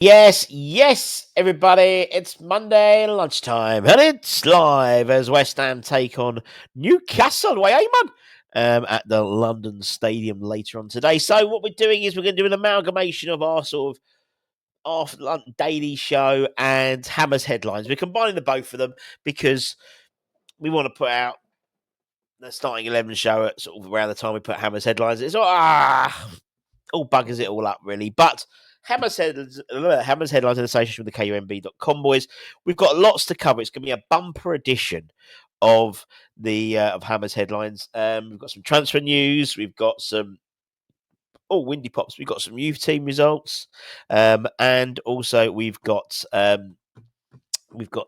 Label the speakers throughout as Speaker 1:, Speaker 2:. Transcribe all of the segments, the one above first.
Speaker 1: Yes, everybody. It's Monday lunchtime, and it's live as West Ham take on Newcastle. Way, at the London Stadium later on today. So, what we're doing is we're going to do an amalgamation of our sort of daily show and Hammer's headlines. We're combining the both of them because we want to put out the starting 11 show at sort of around the time we put Hammer's headlines. It's all buggers it all up, really. But Hammer's headlines in association with the KUMB.com boys. We've got lots to cover. It's going to be a bumper edition of the of Hammer's headlines. We've got some transfer news. We've got some windy pops. We've got some youth team results, and also we've got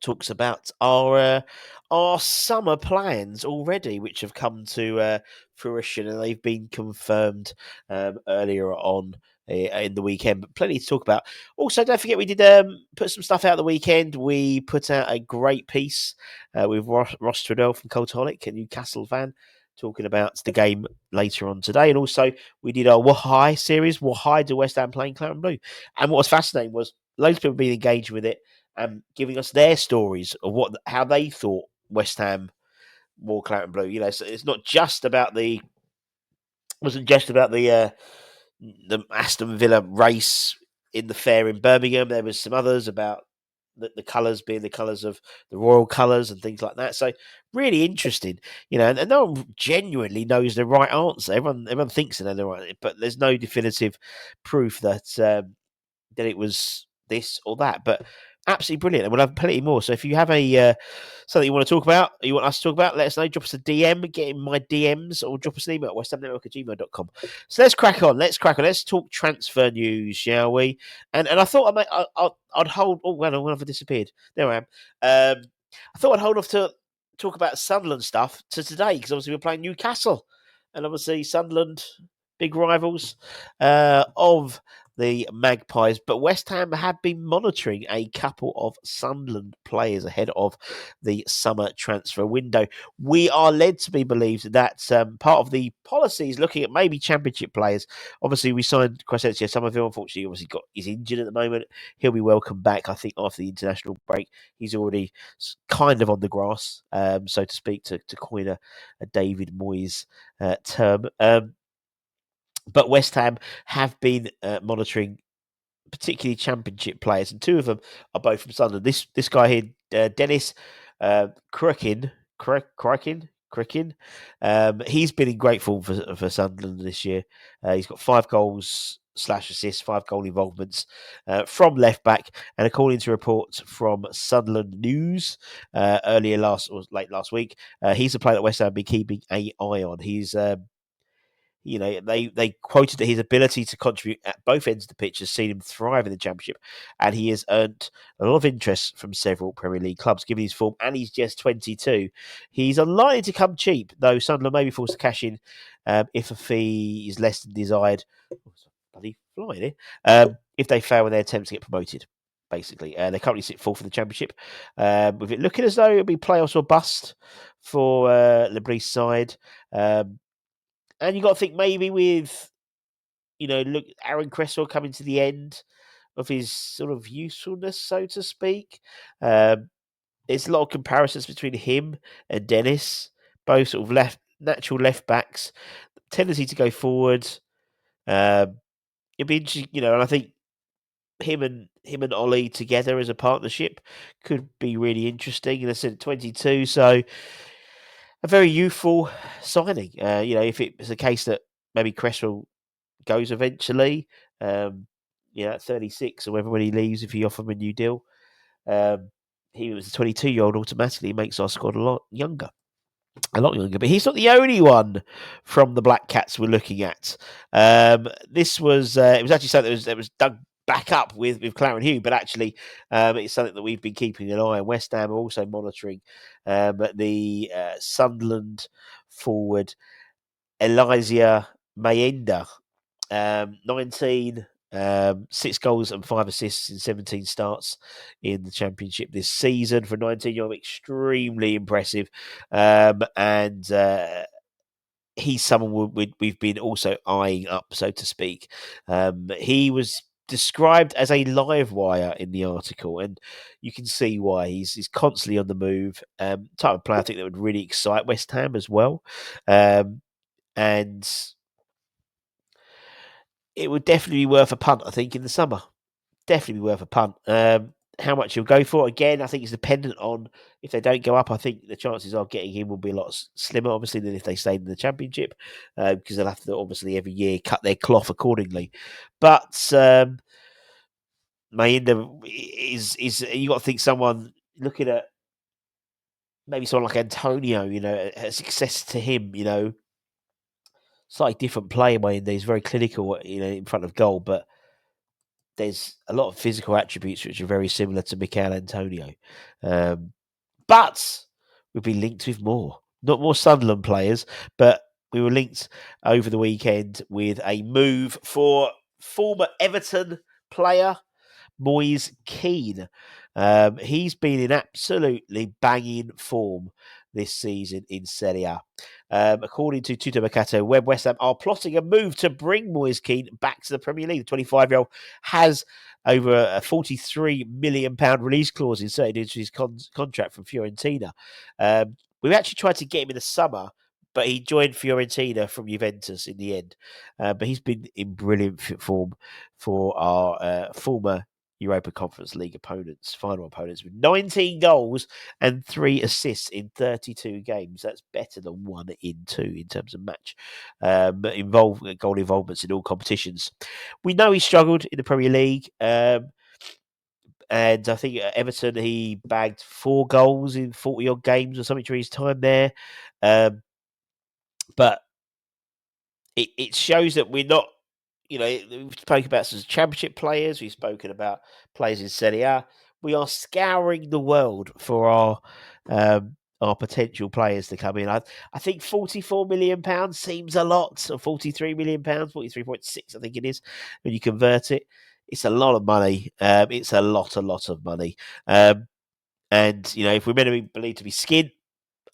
Speaker 1: talks about our summer plans already, which have come to fruition, and they've been confirmed earlier on in the weekend. But plenty to talk about. Also, don't forget we did put some stuff out the weekend. We put out a great piece with Ross Trudell from Cultaholic, a Newcastle fan, talking about the game later on today. And also, we did our Why series. Why do West Ham playing Claret and Blue? And what was fascinating was loads of people being engaged with it and giving us their stories of how they thought West Ham wore Claret and Blue. You know, so it's not just about wasn't just about the Aston Villa race in the fair in Birmingham. There was some others about the colours being the colours of the royal colours and things like that. So really interesting, you know, and no one genuinely knows the right answer. Everyone thinks they know the right, but there's no definitive proof that it was this or that. But absolutely brilliant, and we'll have plenty more. So if you have a something you want to talk about, you want us to talk about, let us know. Drop us a DM, get in my DMs, or drop us an email at westhamnetwork@gmail.com. So let's crack on. Let's talk transfer news, shall we? And I thought I'd hold. Oh, well, I've disappeared. There I am. I thought I'd hold off to talk about Sunderland stuff to today because obviously we're playing Newcastle, and obviously Sunderland, big rivals of the Magpies, but West Ham have been monitoring a couple of Sunderland players ahead of the summer transfer window. We are led to be believed that part of the policy is looking at maybe Championship players. Obviously, we signed Crescencio Somerville. Unfortunately, he's injured at the moment. He'll be welcome back, I think, after the international break. He's already kind of on the grass, so to speak, to coin a David Moyes term. But West Ham have been monitoring particularly Championship players, and two of them are both from Sunderland. This guy here, Dennis Krikin, he's been in great form for Sunderland this year. He's got 5 goals / assists, 5 goal involvements from left back, and according to reports from Sunderland News late last week, he's a player that West Ham have been keeping an eye on. He's they quoted that his ability to contribute at both ends of the pitch has seen him thrive in the Championship, and he has earned a lot of interest from several Premier League clubs. Given his form, and he's just 22, he's unlikely to come cheap, though Sunderland may be forced to cash in if a fee is less than desired. Bloody flying here. If they fail in their attempt to get promoted. Basically, they currently sit fourth in the Championship, with it looking as though it'll be playoffs or bust for Lebris' side. And you got to think maybe with, look, Aaron Cresswell coming to the end of his sort of usefulness, so to speak. There's a lot of comparisons between him and Dennis, both sort of natural left backs, tendency to go forward. It'd be interesting, and I think him and Ollie together as a partnership could be really interesting. And I said 22, so a very youthful signing. If it's a case that maybe Cresswell goes eventually, at 36 or whenever when he leaves, if you offer him a new deal, he was a 22-year-old, automatically makes our squad a lot younger. But he's not the only one from the Black Cats we're looking at. This was it was actually something that was dug back up with Claret and Hugh, but actually it's something that we've been keeping an eye on. West Ham are also monitoring the Sunderland forward Elijah Mayenda, 19, 6 goals and 5 assists in 17 starts in the Championship this season for a 19-year-old. Extremely impressive, and he's someone we've been also eyeing up, so to speak. He was described as a live wire in the article, and you can see why. He's constantly on the move. Type of player I think that would really excite West Ham as well, and it would definitely be worth a punt. I think in the summer, definitely be worth a punt. How much you'll go for? Again, I think it's dependent on if they don't go up. I think the chances of getting him will be a lot slimmer, obviously, than if they stayed in the Championship, because they'll have to obviously every year cut their cloth accordingly. But Mahinda is you got to think someone looking at maybe someone like Antonio, a success to him, slightly different player. Mahinda is very clinical, in front of goal, but there's a lot of physical attributes which are very similar to Mikel Antonio. But we've been linked with more, not more Sunderland players, but we were linked over the weekend with a move for former Everton player MOISE KEAN. He's been in absolutely banging form this season in Serie A. According to Tutto Mercato Web, West Ham are plotting a move to bring MOISE KEAN back to the Premier League. The 25-year-old has over a £43 million release clause inserted into his contract from Fiorentina. We actually tried to get him in the summer, but he joined Fiorentina from Juventus in the end. But he's been in brilliant form for our former Europa Conference League final opponents, with 19 goals and 3 assists in 32 games. That's better than 1 in 2 in terms of match goal involvements in all competitions. We know he struggled in the Premier League. And I think at Everton, he bagged 4 goals in 40 odd games or something during his time there. But it shows that we're not, we've spoken about some Championship players. We've spoken about players in Serie A. We are scouring the world for our potential players to come in. I think £44 million seems a lot, or £43 million, 43.6, I think it is, when you convert it. It's a lot of money. It's a lot of money. And, if we're meant to be believed to be skint,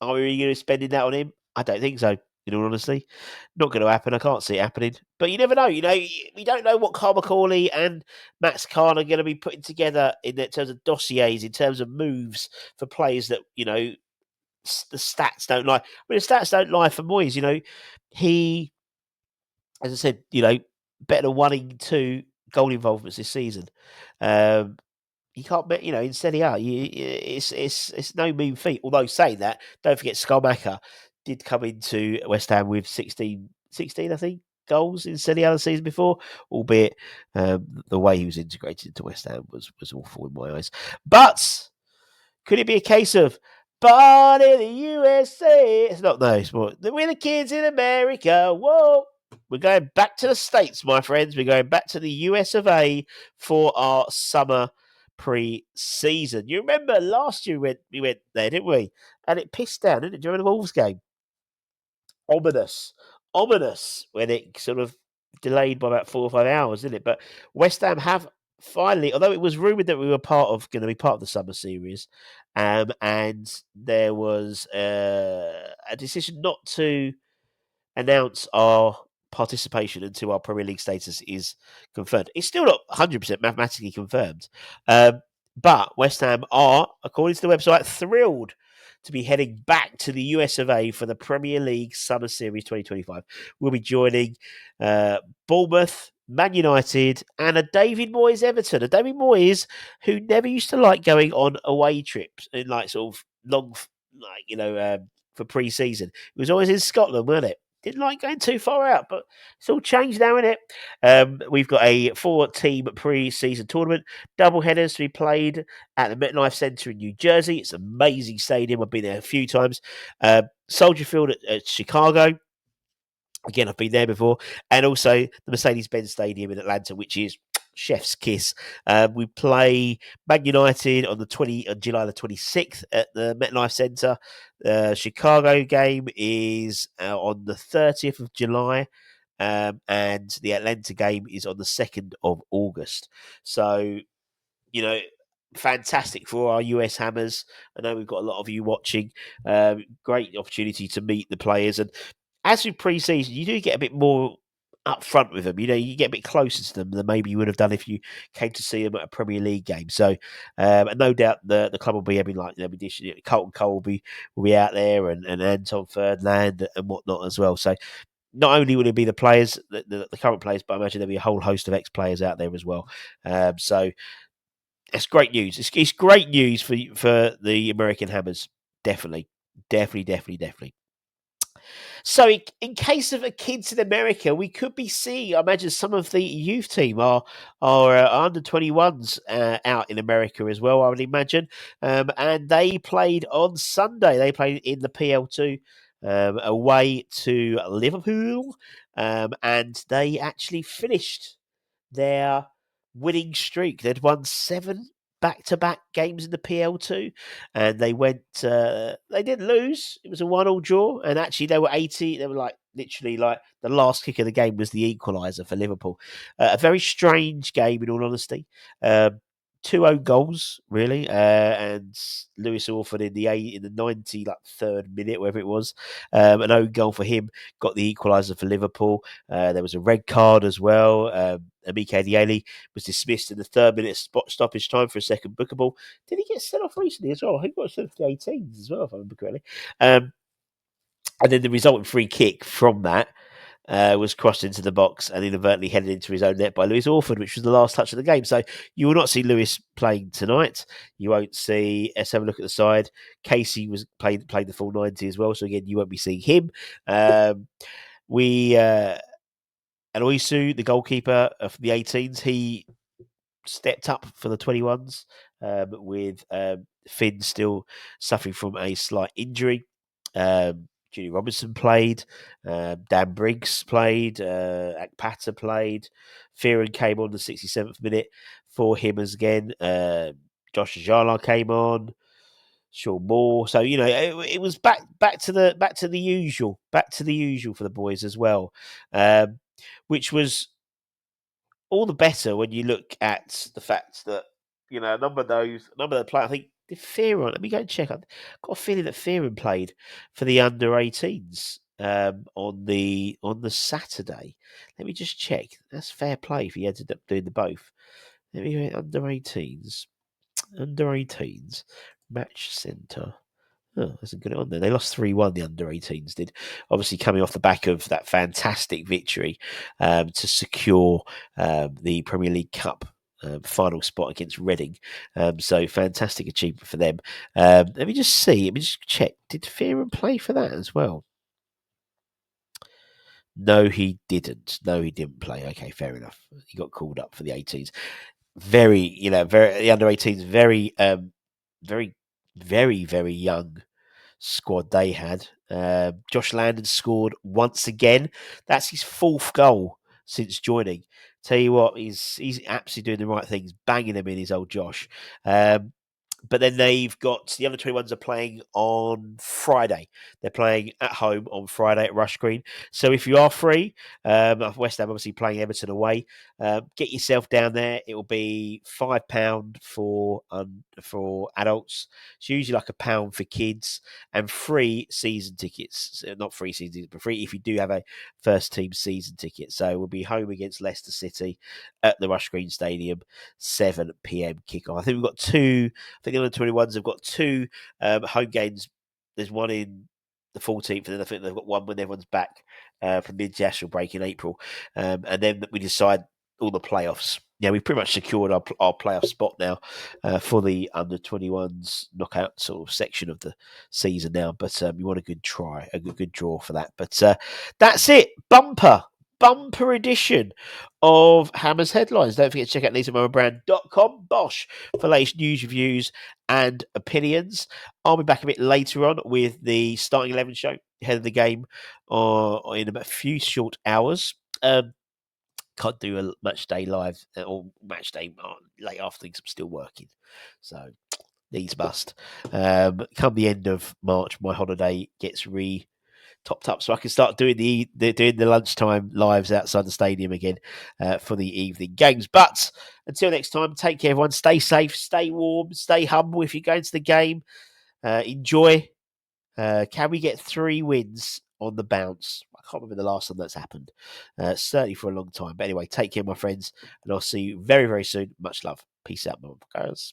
Speaker 1: are we really going to be spending that on him? I don't think so, in all honesty. Not going to happen. I can't see it happening. But you never know. We don't know what Carl McCauley and Max Kahn are going to be putting together in terms of dossiers, in terms of moves for players that, the stats don't lie. The stats don't lie for Moyes. He, as I said, better than 1 in 2 goal involvements this season. You can't bet, in Serie A, it's no mean feat. Although saying that, don't forget Schumacher did come into West Ham with 16, I think, goals in Serie A the season before, albeit the way he was integrated into West Ham was awful in my eyes. But could it be a case of born in the USA? It's not, no, it's more, we're the kids in America. Whoa. We're going back to the States, my friends. We're going back to the US of A for our summer pre-season. You remember last year we went there, didn't we? And it pissed down, didn't it, during the Wolves game? Ominous when it sort of delayed by about 4 or 5 hours, didn't it? But West Ham have finally, although it was rumoured that we were going to be part of the summer series, and there was a decision not to announce our participation until our Premier League status is confirmed. It's still not 100% mathematically confirmed. But West Ham are, according to the website, thrilled to be heading back to the US of A for the Premier League Summer Series 2025. We'll be joining Bournemouth, Man United, and a David Moyes Everton. A David Moyes who never used to like going on away trips in sort of long, for pre-season. It was always in Scotland, wasn't it? Didn't like going too far out, but it's all changed now, isn't it? We've got a 4-team pre-season tournament, double headers to be played at the MetLife Centre in New Jersey. It's an amazing stadium. I've been there a few times. Soldier Field at Chicago. Again, I've been there before. And also the Mercedes-Benz Stadium in Atlanta, which is chef's kiss. We play Man United on July the 26th at the MetLife Centre. Chicago game is on the 30th of July. And the Atlanta game is on the 2nd of August. So, fantastic for our US Hammers. I know we've got a lot of you watching. Great opportunity to meet the players. And as with pre-season, you do get a bit more up front with them. You get a bit closer to them than maybe you would have done if you came to see them at a Premier League game. So, and no doubt the club will be having like Colton Cole will be out there, and Anton Ferdinand and whatnot as well. So, not only will it be the players, the current players, but I imagine there'll be a whole host of ex-players out there as well. So it's great news. It's great news for the American Hammers. Definitely, definitely, definitely, definitely. So, in case of a kids in America, we could be seeing, I imagine, some of the youth team are under 21s out in America as well. I would imagine, and they played on Sunday. They played in the PL2 away to Liverpool, and they actually finished their winning streak. They'd won 7 back-to-back games in the PL2, and they went. They didn't lose. It was a 1-1 draw, and actually they were 80. They were like literally like the last kick of the game was the equaliser for Liverpool. A very strange game, in all honesty. 2 own goals, really, and Lewis Orford in the 90 like third minute, wherever it was, an own goal for him got the equaliser for Liverpool. There was a red card as well. Amike Diele was dismissed in the 3rd minute stoppage time for a second bookable. Did he get sent off recently as well? He got sent off the 18s as well, if I remember correctly. And then the resulting free kick from that was crossed into the box and inadvertently headed into his own net by Lewis Orford, which was the last touch of the game. So you will not see Lewis playing tonight. You won't see. Let's have a look at the side. Casey was played the full 90 as well. So again, you won't be seeing him. We and Oisu, the goalkeeper of the 18s, he stepped up for the 21s with Finn still suffering from a slight injury. Julie Robinson played, Dan Briggs played, Akpata played, Fearon came on the 67th minute for him as again. Josh Ajala came on, Sean Moore. So it was back to the usual, for the boys as well, which was all the better when you look at the fact that a number of the players. I think did Fearon. Let me go and check. I've got a feeling that Fearon played for the under-18s on the Saturday. Let me just check. That's fair play if he ended up doing the both. Let me go under-18s match centre. Oh, hasn't got it on there. They lost 3-1, the under-18s did. Obviously coming off the back of that fantastic victory to secure the Premier League Cup final spot against Reading. So fantastic achievement for them. Let me just check. Did Fearon play for that as well? No, he didn't. No, he didn't play. Okay, fair enough. He got called up for the 18s. The under-18s, very, very, very young squad they had. Josh Landon scored once again. That's his 4th goal since joining. Tell you what, he's absolutely doing the right things, banging them in, his old Josh. But then they've got the under-21s are playing on Friday. They're playing at home on Friday at Rush Green. So if you are free, West Ham obviously playing Everton away. Get yourself down there. It will be £5 for adults. It's usually like £1 for kids, and free season tickets. Not free season tickets, but free if you do have a first team season ticket. So we'll be home against Leicester City at the Rush Green Stadium, 7 p.m. kickoff. I think we've got two. I think the under-21s have got 2 home games. There's one in the 14th, and then I think they've got one when everyone's back from the international break in April. And then we decide all the playoffs. Yeah, we've pretty much secured our playoff spot now for the under-21s knockout sort of section of the season now. But we want a good draw for that. But that's it. Bumper edition of Hammers Headlines. Don't forget to check out LisaMomobrand.com, Bosch, for latest news, reviews, and opinions. I'll be back a bit later on with the starting 11 show ahead of the game in a few short hours. Can't do a match day live or match day late afternoons. I'm still working, so needs must. Come the end of March, my holiday gets topped up, so I can start doing the lunchtime lives outside the stadium again for the evening games. But until next time, take care, everyone. Stay safe, stay warm, stay humble. If you're going to the game, enjoy. Can we get 3 wins on the bounce? I can't remember the last time that's happened. Certainly for a long time. But anyway, take care, my friends, and I'll see you very, very soon. Much love. Peace out, motherfuckers.